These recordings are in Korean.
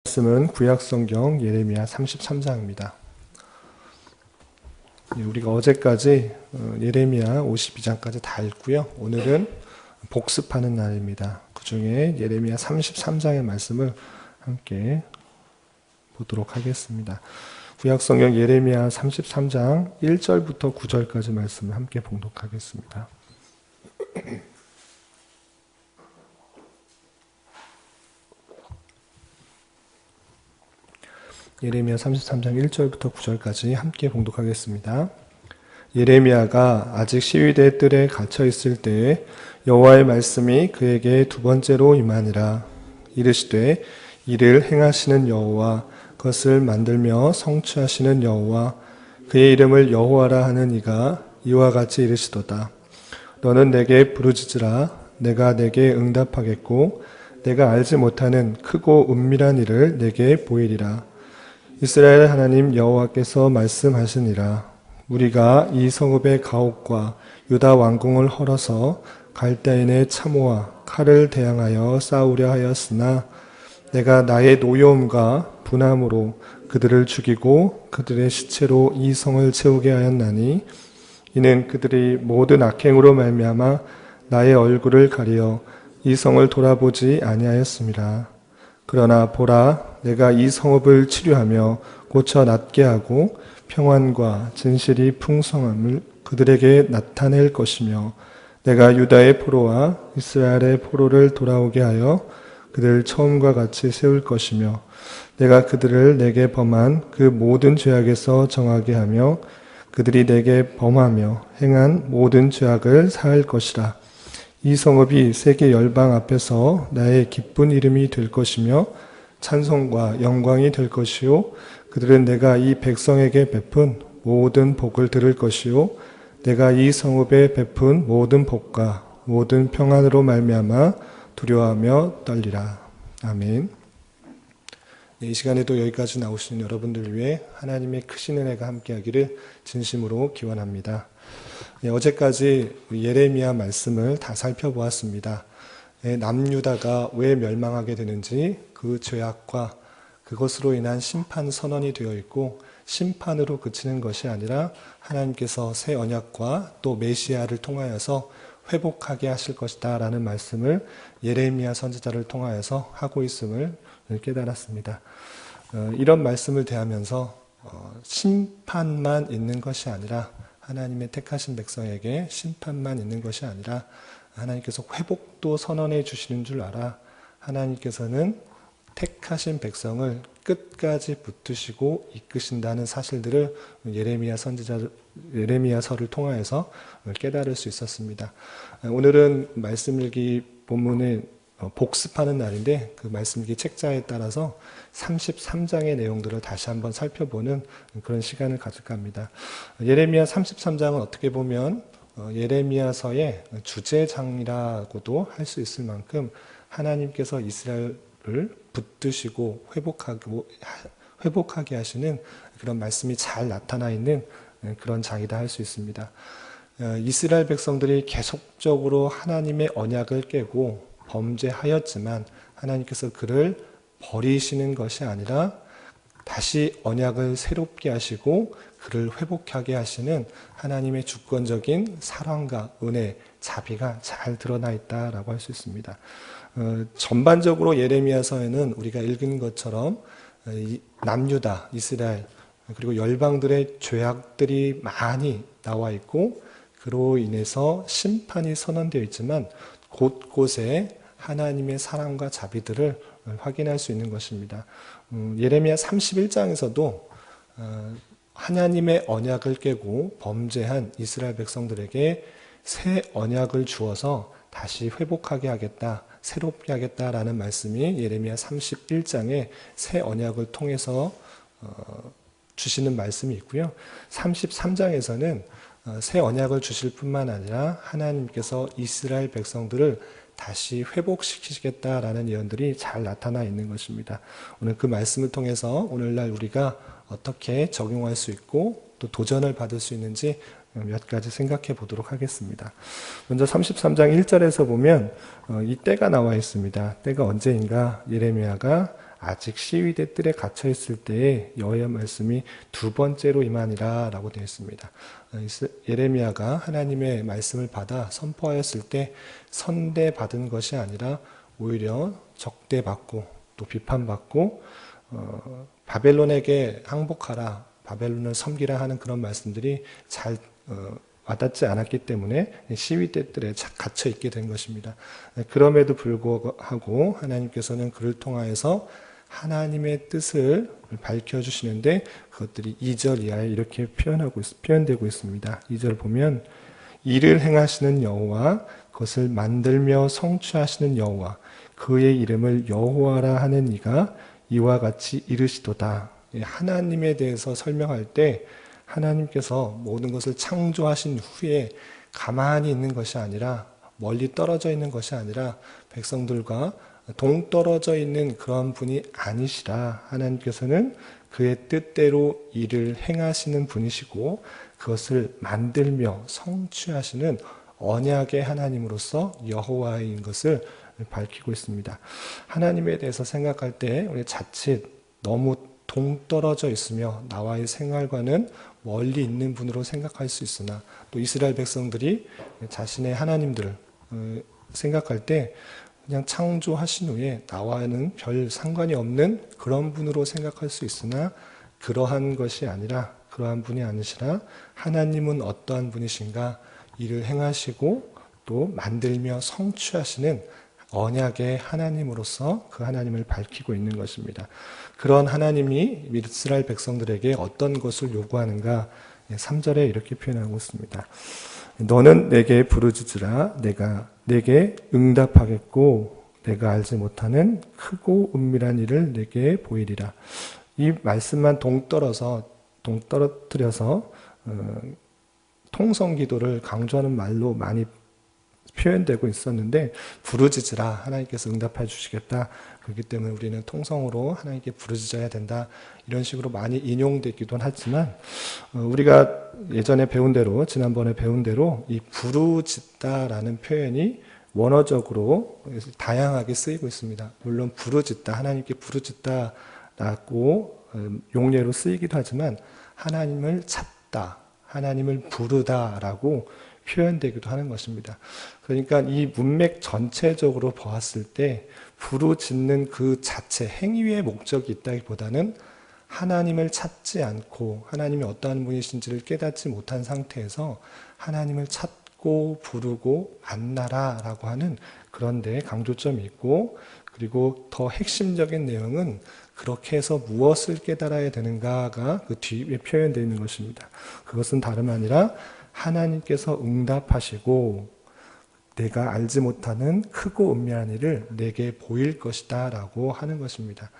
말씀은 구약성경 예레미야 33장입니다. 우리가 어제까지 예레미야 52장까지 다 읽고요. 오늘은 복습하는 날입니다. 그 중에 예레미야 33장의 말씀을 함께 보도록 하겠습니다. 구약성경 예레미야 33장 1절부터 9절까지 말씀을 함께 봉독하겠습니다. 예레미야 33장 1절부터 9절까지 함께 봉독하겠습니다. 예레미야가 아직 시위대 뜰에 갇혀 있을 때에 여호와의 말씀이 그에게 두 번째로 임하니라. 이르시되 이를 행하시는 여호와, 그것을 만들며 성취하시는 여호와, 그의 이름을 여호와라 하는 이가 이와 같이 이르시도다. 너는 내게 부르짖으라. 내가 내게 응답하겠고 내가 알지 못하는 크고 은밀한 일을 내게 보이리라. 이스라엘 하나님 여호와께서 말씀하시니라. 우리가 이 성읍의 가옥과 유다 왕궁을 헐어서 갈대인의 참호와 칼을 대항하여 싸우려 하였으나 내가 나의 노여움과 분함으로 그들을 죽이고 그들의 시체로 이 성을 채우게 하였나니 이는 그들이 모든 악행으로 말미암아 나의 얼굴을 가리어 이 성을 돌아보지 아니하였습니다. 그러나 보라, 내가 이 성읍을 치료하며 고쳐 낫게 하고 평안과 진실이 풍성함을 그들에게 나타낼 것이며 내가 유다의 포로와 이스라엘의 포로를 돌아오게 하여 그들 처음과 같이 세울 것이며 내가 그들을 내게 범한 그 모든 죄악에서 정하게 하며 그들이 내게 범하며 행한 모든 죄악을 사할 것이라. 이 성읍이 세계 열방 앞에서 나의 기쁜 이름이 될 것이며 찬송과 영광이 될 것이요 그들은 내가 이 백성에게 베푼 모든 복을 들을 것이요 내가 이 성읍에 베푼 모든 복과 모든 평안으로 말미암아 두려워하며 떨리라. 아멘. 이 시간에도 여기까지 나오시는 여러분들을 위해 하나님의 크신 은혜가 함께하기를 진심으로 기원합니다. 어제까지 예레미야 말씀을 다 살펴보았습니다. 남유다가 왜 멸망하게 되는지, 그 죄악과 그것으로 인한 심판 선언이 되어 있고 심판으로 그치는 것이 아니라 하나님께서 새 언약과 또 메시아를 통하여서 회복하게 하실 것이다 라는 말씀을 예레미야 선지자를 통하여서 하고 있음을 깨달았습니다. 이런 말씀을 대하면서 심판만 있는 것이 아니라 하나님의 택하신 백성에게 심판만 있는 것이 아니라 하나님께서 회복도 선언해 주시는 줄 알아. 하나님께서는 택하신 백성을 끝까지 붙드시고 이끄신다는 사실들을 예레미야서를 통하여서 깨달을 수 있었습니다. 오늘은 말씀 읽기 본문에 복습하는 날인데 그 말씀 읽기 책자에 따라서 33장의 내용들을 다시 한번 살펴보는 그런 시간을 가질까 합니다. 예레미야 33장은 어떻게 보면 예레미야서의 주제장이라고도 할 수 있을 만큼 하나님께서 이스라엘을 붙드시고 회복하게 하시는 그런 말씀이 잘 나타나 있는 그런 장이다 할 수 있습니다. 이스라엘 백성들이 계속적으로 하나님의 언약을 깨고 범죄하였지만 하나님께서 그를 버리시는 것이 아니라 다시 언약을 새롭게 하시고 그를 회복하게 하시는 하나님의 주권적인 사랑과 은혜, 자비가 잘 드러나 있다라고 할 수 있습니다. 전반적으로 예레미야서에는 우리가 읽은 것처럼 남유다, 이스라엘 그리고 열방들의 죄악들이 많이 나와 있고 그로 인해서 심판이 선언되어 있지만 곳곳에 하나님의 사랑과 자비들을 확인할 수 있는 것입니다. 예레미야 31장에서도 하나님의 언약을 깨고 범죄한 이스라엘 백성들에게 새 언약을 주어서 다시 회복하게 하겠다, 새롭게 하겠다라는 말씀이 예레미야 31장에 새 언약을 통해서 주시는 말씀이 있고요. 33장에서는 새 언약을 주실 뿐만 아니라 하나님께서 이스라엘 백성들을 다시 회복시키시겠다라는 예언들이 잘 나타나 있는 것입니다. 오늘 그 말씀을 통해서 오늘날 우리가 어떻게 적용할 수 있고 또 도전을 받을 수 있는지 몇 가지 생각해 보도록 하겠습니다. 먼저 33장 1절에서 보면 이 때가 나와 있습니다. 때가 언제인가? 예레미야가 아직 시위대 뜰에 갇혀 있을 때에 여호와의 말씀이 두 번째로 임하니라 라고 되어 있습니다. 예레미야가 하나님의 말씀을 받아 선포하였을 때 선대받은 것이 아니라 오히려 적대받고 또 비판받고 바벨론에게 항복하라, 바벨론을 섬기라 하는 그런 말씀들이 잘 와닿지 않았기 때문에 시위대들에 갇혀 있게 된 것입니다. 그럼에도 불구하고 하나님께서는 그를 통하여서 하나님의 뜻을 밝혀주시는데 그것들이 2절 이하에 이렇게 표현되고 있습니다. 2절 보면 이를 행하시는 여호와, 그것을 만들며 성취하시는 여호와, 그의 이름을 여호와라 하는 이가 이와 같이 이르시도다. 하나님에 대해서 설명할 때 하나님께서 모든 것을 창조하신 후에 가만히 있는 것이 아니라, 멀리 떨어져 있는 것이 아니라 백성들과 동떨어져 있는 그런 분이 아니시라. 하나님께서는 그의 뜻대로 일을 행하시는 분이시고 그것을 만들며 성취하시는 언약의 하나님으로서 여호와인 것을 밝히고 있습니다. 하나님에 대해서 생각할 때 우리 자칫 너무 동떨어져 있으며 나와의 생활과는 멀리 있는 분으로 생각할 수 있으나, 또 이스라엘 백성들이 자신의 하나님들을 생각할 때 그냥 창조하신 후에 나와는 별 상관이 없는 그런 분으로 생각할 수 있으나, 그러한 것이 아니라, 그러한 분이 아니시라 하나님은 어떠한 분이신가, 일을 행하시고 또 만들며 성취하시는 언약의 하나님으로서 그 하나님을 밝히고 있는 것입니다. 그런 하나님이 이스라엘 백성들에게 어떤 것을 요구하는가, 3절에 이렇게 표현하고 있습니다. 너는 내게 부르짖으라, 내가 내게 응답하겠고 내가 알지 못하는 크고 은밀한 일을 내게 보이리라. 이 말씀만 동떨어뜨려서 통성기도를 강조하는 말로 많이 표현되고 있었는데, 부르짖으라, 하나님께서 응답해 주시겠다, 그렇기 때문에 우리는 통성으로 하나님께 부르짖어야 된다, 이런 식으로 많이 인용되기도 하지만 우리가 예전에 배운 대로, 지난번에 배운 대로 이 부르짖다라는 표현이 원어적으로 다양하게 쓰이고 있습니다. 물론 부르짖다, 하나님께 부르짖다라고 용례로 쓰이기도 하지만 하나님을 찾다, 하나님을 부르다라고 표현되기도 하는 것입니다. 그러니까 이 문맥 전체적으로 보았을 때 부르짖는 그 자체, 행위의 목적이 있다기보다는 하나님을 찾지 않고 하나님이 어떠한 분이신지를 깨닫지 못한 상태에서 하나님을 찾고 부르고 만나라 라고 하는 그런 데 강조점이 있고, 그리고 더 핵심적인 내용은 그렇게 해서 무엇을 깨달아야 되는가가 그 뒤에 표현되어 있는 것입니다. 그것은 다름 아니라 하나님께서 응답하시고 내가 알지 못하는 크고 은밀한 일을 내게 보일 것이다 라고 하는 것입니다.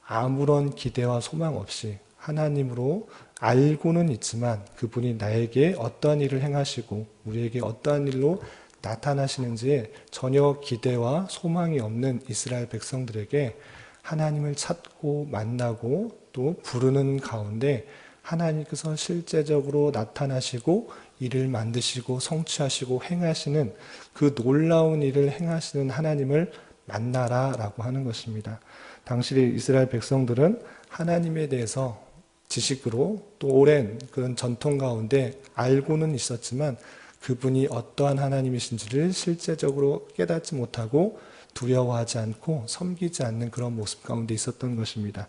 아무런 기대와 소망 없이 하나님으로 알고는 있지만 그분이 나에게 어떠한 일을 행하시고 우리에게 어떠한 일로 나타나시는지에 전혀 기대와 소망이 없는 이스라엘 백성들에게 하나님을 찾고 만나고 또 부르는 가운데 하나님께서 실제적으로 나타나시고 일을 만드시고 성취하시고 행하시는 그 놀라운 일을 행하시는 하나님을 만나라 라고 하는 것입니다. 당시 이스라엘 백성들은 하나님에 대해서 지식으로 또 오랜 그런 전통 가운데 알고는 있었지만 그분이 어떠한 하나님이신지를 실제적으로 깨닫지 못하고 두려워하지 않고 섬기지 않는 그런 모습 가운데 있었던 것입니다.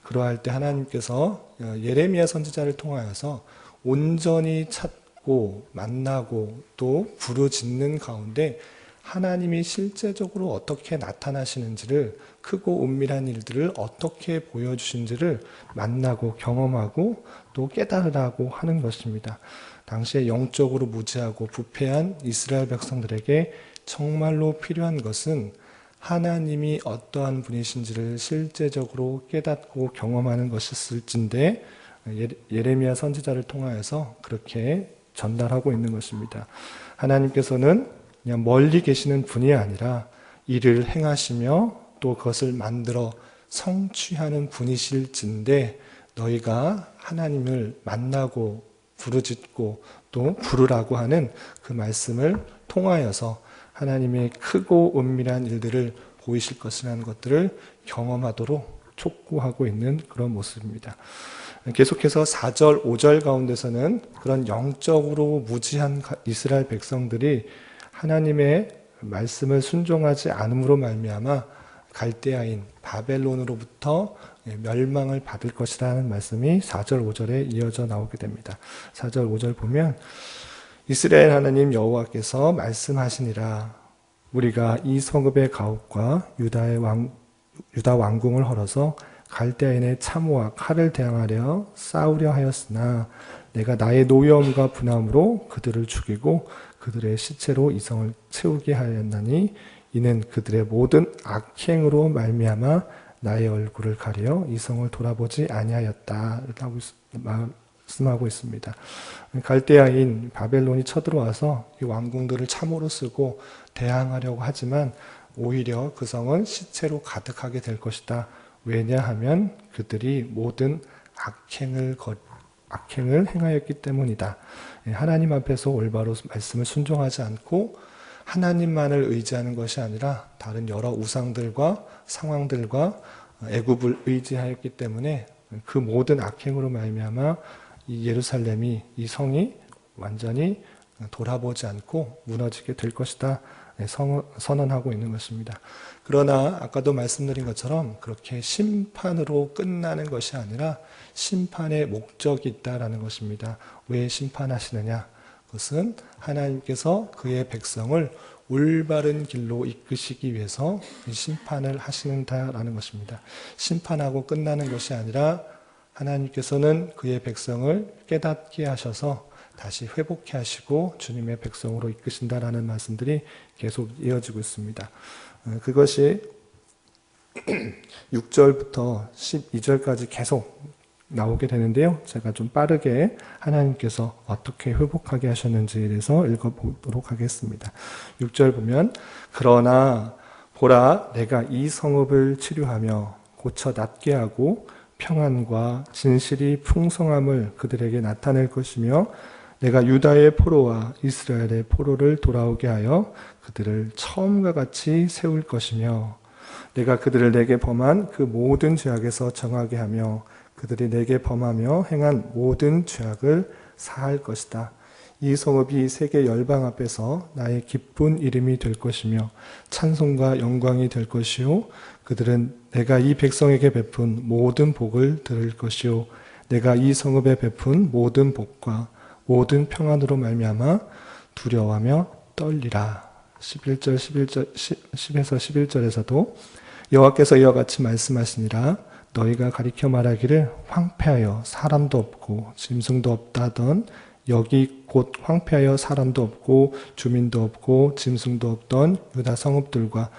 그러할 때 하나님께서 예레미야 선지자를 통하여서 온전히 찾고 만나고 또 부르짖는 가운데 하나님이 실제적으로 어떻게 나타나시는지를, 크고 은밀한 일들을 어떻게 보여주신지를 만나고 경험하고 또 깨달으라고 하는 것입니다. 당시에 영적으로 무지하고 부패한 이스라엘 백성들에게 정말로 필요한 것은 하나님이 어떠한 분이신지를 실제적으로 깨닫고 경험하는 것이었을진데, 예레미야 선지자를 통하여서 그렇게 전달하고 있는 것입니다. 하나님께서는 그냥 멀리 계시는 분이 아니라 일을 행하시며 또 그것을 만들어 성취하는 분이실진데, 너희가 하나님을 만나고 부르짖고 또 부르라고 하는 그 말씀을 통하여서 하나님의 크고 은밀한 일들을 보이실 것이라는 것들을 경험하도록 촉구하고 있는 그런 모습입니다. 계속해서 4절, 5절 가운데서는 그런 영적으로 무지한 이스라엘 백성들이 하나님의 말씀을 순종하지 않음으로 말미암아 갈대아인 바벨론으로부터 멸망을 받을 것이라는 말씀이 4절, 5절에 이어져 나오게 됩니다. 4절, 5절 보면 이스라엘 하나님 여호와께서 말씀하시니라 우리가 이 성읍의 가옥과 유다 왕궁을 헐어서 갈대아인의 참호와 칼을 대항하려 싸우려 하였으나 내가 나의 노여움과 분함으로 그들을 죽이고 그들의 시체로 이 성을 채우게 하였나니 이는 그들의 모든 악행으로 말미암아 나의 얼굴을 가려 이 성을 돌아보지 아니하였다 라고 말씀하고 있습니다. 갈대아인 바벨론이 쳐들어와서 이 왕궁들을 참호로 쓰고 대항하려고 하지만 오히려 그 성은 시체로 가득하게 될 것이다. 왜냐하면 그들이 모든 악행을 행하였기 때문이다. 하나님 앞에서 올바로 말씀을 순종하지 않고 하나님만을 의지하는 것이 아니라 다른 여러 우상들과 상황들과 애굽을 의지하였기 때문에 그 모든 악행으로 말미암아 이 예루살렘이 이 성이 완전히 돌아보지 않고 무너지게 될 것이다. 선언하고 있는 것입니다. 그러나 아까도 말씀드린 것처럼 그렇게 심판으로 끝나는 것이 아니라 심판의 목적이 있다라는 것입니다. 왜 심판하시느냐? 그것은 하나님께서 그의 백성을 올바른 길로 이끄시기 위해서 심판을 하시는다라는 것입니다. 심판하고 끝나는 것이 아니라 하나님께서는 그의 백성을 깨닫게 하셔서 다시 회복케 하시고 주님의 백성으로 이끄신다라는 말씀들이 계속 이어지고 있습니다. 그것이 6절부터 12절까지 계속 나오게 되는데요. 제가 좀 빠르게 하나님께서 어떻게 회복하게 하셨는지에 대해서 읽어보도록 하겠습니다. 6절 보면 그러나 보라 내가 이 성읍을 치료하며 고쳐 낫게 하고 평안과 진실이 풍성함을 그들에게 나타낼 것이며 내가 유다의 포로와 이스라엘의 포로를 돌아오게 하여 그들을 처음과 같이 세울 것이며 내가 그들을 내게 범한 그 모든 죄악에서 정하게 하며 그들이 내게 범하며 행한 모든 죄악을 사할 것이다. 이 성읍이 세계 열방 앞에서 나의 기쁜 이름이 될 것이며 찬송과 영광이 될 것이요 그들은 내가 이 백성에게 베푼 모든 복을 들을 것이요 내가 이 성읍에 베푼 모든 복과 모든 평안으로 말미암아 두려워하며 떨리라. 10에서 11절에서도 여호와께서 이와 같이 말씀하시니라 너희가 가리켜 말하기를 황폐하여 사람도 없고 짐승도 없다던 여기 곧 황폐하여 사람도 없고 주민도 없고 짐승도 없던 유다 성읍들과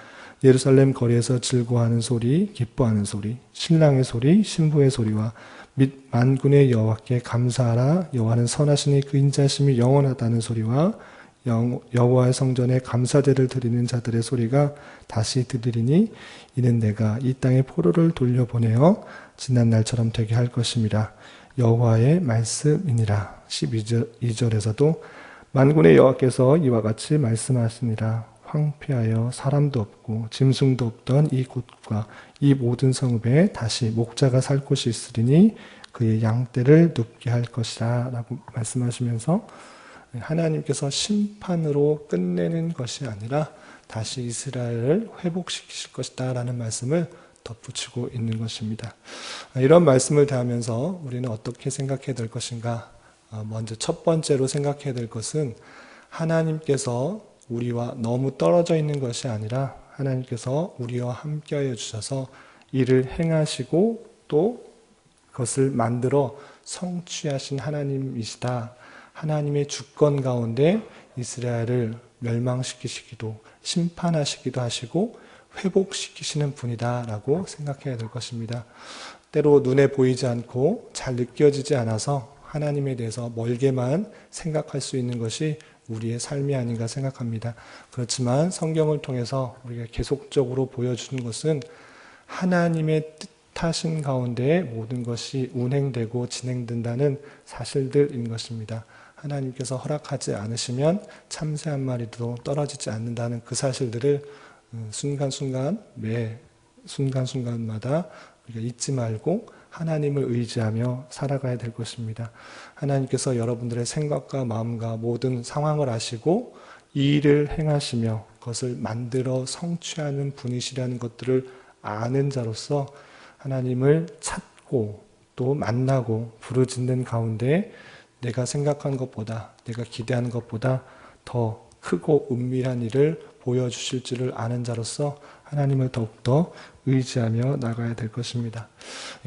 예루살렘 거리에서 즐거워하는 소리, 기뻐하는 소리, 신랑의 소리, 신부의 소리와 및 만군의 여호와께 감사하라 여호와는 선하시니 그 인자심이 영원하다는 소리와 여호와의 성전에 감사제를 드리는 자들의 소리가 다시 들리리니 이는 내가 이 땅에 포로를 돌려보내어 지난 날처럼 되게 할 것임이라 여호와의 말씀이니라. 12절에서도 만군의 여호와께서 이와 같이 말씀하시니라 황폐하여 사람도 없고 짐승도 없던 이 곳과 이 모든 성읍에 다시 목자가 살 곳이 있으리니 그의 양떼를 눕게 할 것이라 라고 말씀하시면서 하나님께서 심판으로 끝내는 것이 아니라 다시 이스라엘을 회복시키실 것이다 라는 말씀을 덧붙이고 있는 것입니다. 이런 말씀을 대하면서 우리는 어떻게 생각해야 될 것인가? 먼저 첫 번째로 생각해야 될 것은 하나님께서 우리와 너무 떨어져 있는 것이 아니라 하나님께서 우리와 함께하여 주셔서 이를 행하시고 또 그것을 만들어 성취하신 하나님이시다. 하나님의 주권 가운데 이스라엘을 멸망시키시기도 심판하시기도 하시고 회복시키시는 분이다라고 생각해야 될 것입니다. 때로 눈에 보이지 않고 잘 느껴지지 않아서 하나님에 대해서 멀게만 생각할 수 있는 것이 우리의 삶이 아닌가 생각합니다. 그렇지만 성경을 통해서 우리가 계속적으로 보여주는 것은 하나님의 뜻하신 가운데 모든 것이 운행되고 진행된다는 사실들인 것입니다. 하나님께서 허락하지 않으시면 참새 한 마리도 떨어지지 않는다는 그 사실들을 순간순간 매 순간순간마다 우리가 잊지 말고 하나님을 의지하며 살아가야 될 것입니다. 하나님께서 여러분들의 생각과 마음과 모든 상황을 아시고 이 일을 행하시며 그것을 만들어 성취하는 분이시라는 것들을 아는 자로서 하나님을 찾고 또 만나고 부르짖는 가운데 내가 생각한 것보다, 내가 기대하는 것보다 더 크고 은밀한 일을 보여주실 줄을 아는 자로서 하나님을 더욱더 의지하며 나가야 될 것입니다.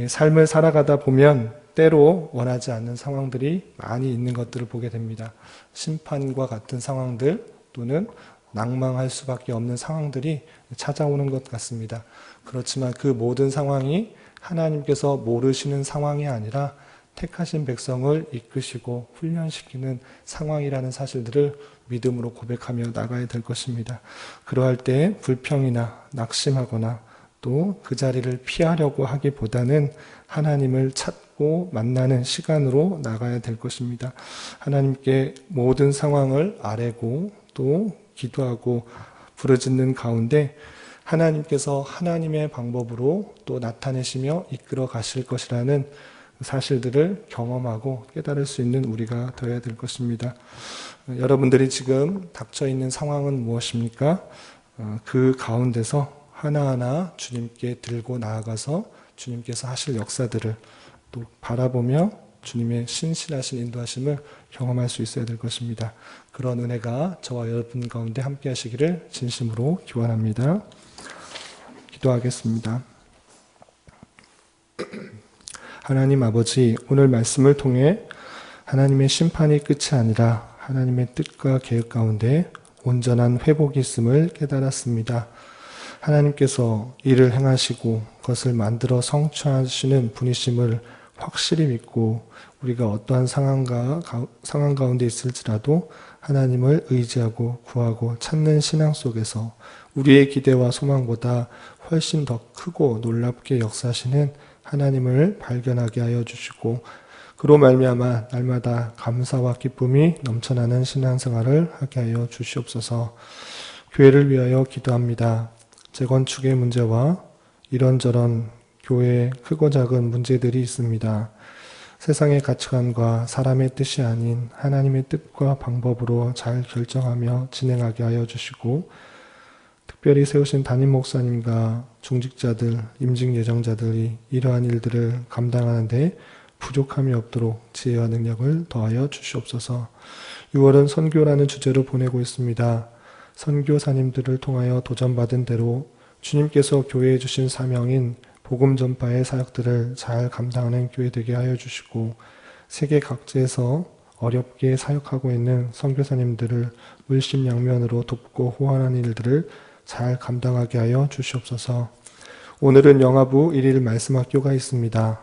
삶을 살아가다 보면 때로 원하지 않는 상황들이 많이 있는 것들을 보게 됩니다. 심판과 같은 상황들 또는 낭망할 수밖에 없는 상황들이 찾아오는 것 같습니다. 그렇지만 그 모든 상황이 하나님께서 모르시는 상황이 아니라 택하신 백성을 이끄시고 훈련시키는 상황이라는 사실들을 믿음으로 고백하며 나가야 될 것입니다. 그러할 때 불평이나 낙심하거나 또 그 자리를 피하려고 하기보다는 하나님을 찾고 만나는 시간으로 나가야 될 것입니다. 하나님께 모든 상황을 아뢰고 또 기도하고 부르짖는 가운데 하나님께서 하나님의 방법으로 또 나타내시며 이끌어 가실 것이라는 사실들을 경험하고 깨달을 수 있는 우리가 되어야 될 것입니다. 여러분들이 지금 닥쳐 있는 상황은 무엇입니까? 그 가운데서 하나하나 주님께 들고 나아가서 주님께서 하실 역사들을 또 바라보며 주님의 신실하신 인도하심을 경험할 수 있어야 될 것입니다. 그런 은혜가 저와 여러분 가운데 함께 하시기를 진심으로 기원합니다. 기도하겠습니다. 하나님 아버지, 오늘 말씀을 통해 하나님의 심판이 끝이 아니라 하나님의 뜻과 계획 가운데 온전한 회복이 있음을 깨달았습니다. 하나님께서 일을 행하시고 그것을 만들어 성취하시는 분이심을 확실히 믿고 우리가 어떠한 상황 가운데 있을지라도 하나님을 의지하고 구하고 찾는 신앙 속에서 우리의 기대와 소망보다 훨씬 더 크고 놀랍게 역사하시는 하나님을 발견하게 하여 주시고 그로 말미암아 날마다 감사와 기쁨이 넘쳐나는 신앙생활을 하게 하여 주시옵소서. 교회를 위하여 기도합니다. 재건축의 문제와 이런저런 교회의 크고 작은 문제들이 있습니다. 세상의 가치관과 사람의 뜻이 아닌 하나님의 뜻과 방법으로 잘 결정하며 진행하게 하여 주시고 특별히 세우신 담임 목사님과 중직자들, 임직 예정자들이 이러한 일들을 감당하는데 부족함이 없도록 지혜와 능력을 더하여 주시옵소서. 6월은 선교라는 주제로 보내고 있습니다. 선교사님들을 통하여 도전받은 대로 주님께서 교회에 주신 사명인 복음 전파의 사역들을 잘 감당하는 교회 되게 하여 주시고 세계 각지에서 어렵게 사역하고 있는 선교사님들을 물심양면으로 돕고 호환하는 일들을 잘 감당하게 하여 주시옵소서. 오늘은 영아부 1일 말씀학교가 있습니다.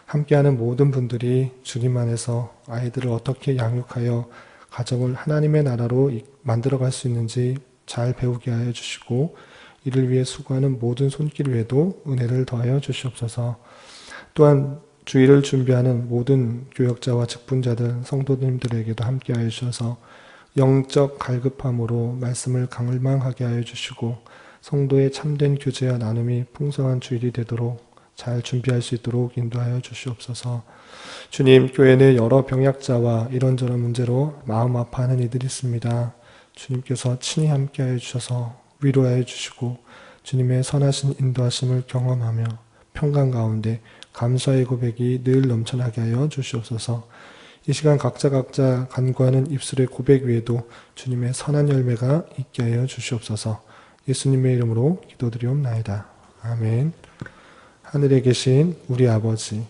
함께하는 모든 분들이 주님 안에서 아이들을 어떻게 양육하여 가정을 하나님의 나라로 만들어갈 수 있는지 잘 배우게 하여 주시고 이를 위해 수고하는 모든 손길 외에도 은혜를 더하여 주시옵소서. 또한 주일을 준비하는 모든 교역자와 직분자들, 성도님들에게도 함께하여 주셔서 영적 갈급함으로 말씀을 갈망하게 하여 주시고 성도의 참된 교제와 나눔이 풍성한 주일이 되도록 잘 준비할 수 있도록 인도하여 주시옵소서. 주님, 교회 내 여러 병약자와 이런저런 문제로 마음 아파하는 이들이 있습니다. 주님께서 친히 함께하여 주셔서 위로하여 주시고 주님의 선하신 인도하심을 경험하며 평강 가운데 감사의 고백이 늘 넘쳐나게 하여 주시옵소서. 이 시간 각자 간구하는 입술의 고백 위에도 주님의 선한 열매가 있게 하여 주시옵소서. 예수님의 이름으로 기도드리옵나이다. 아멘. 하늘에 계신 우리 아버지